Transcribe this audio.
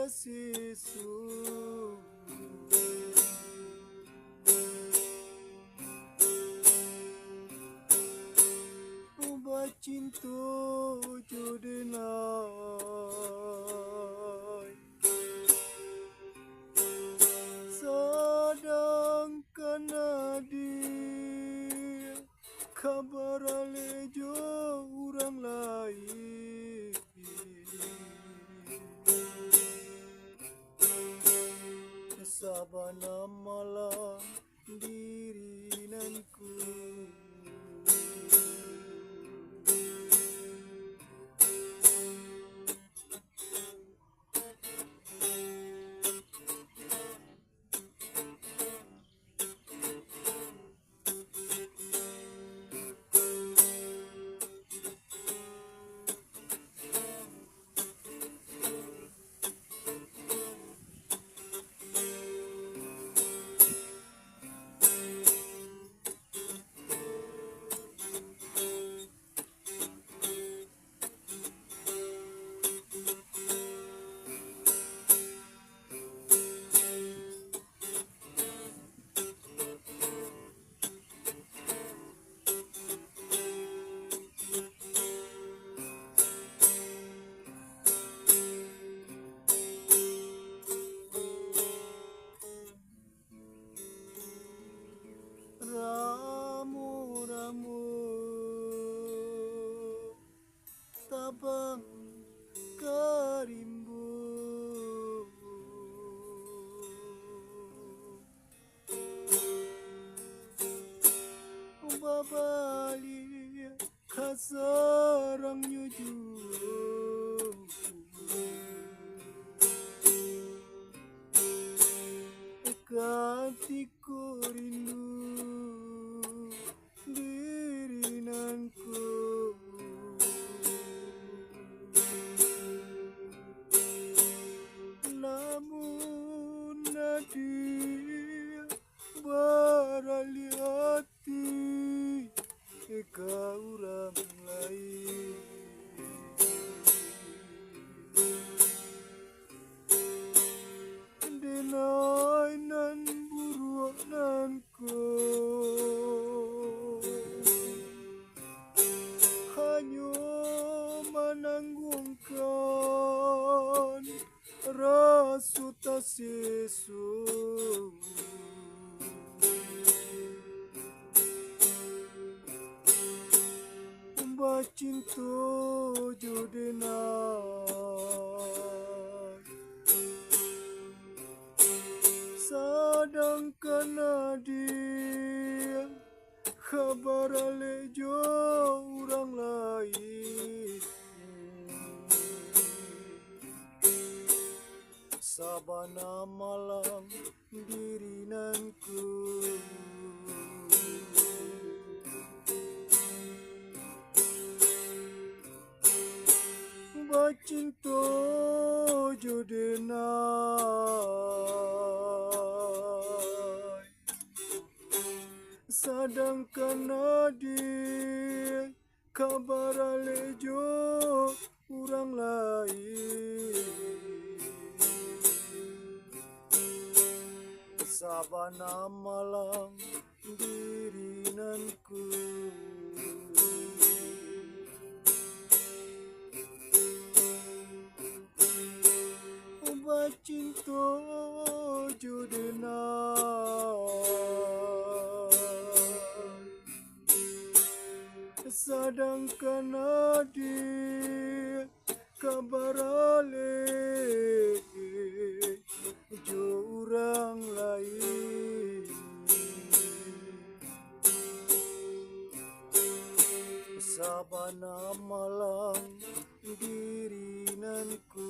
sesu Ubat cinta jodenai Sedangkan dia kabar alejo orang lain Sabana malam dirinanku Ramu-ramu tabang karimbu Babali kasarang nyuju Katiku rindu dirinanku Namun nadia barali hati ka urang lain Denai nan buruak nanku hanya menanggungkan rasa tak sesu Mbak cinta jodenai Sedangkan dia kabar alejo orang lain Sabana malam dirinanku Bacinta jodenai Sedangkan dia kabar alejo orang lain Sabana malam dirinanku Bacinta jodenai Sedangkan dia kabar alejo orang lain Sabana malam dirinanku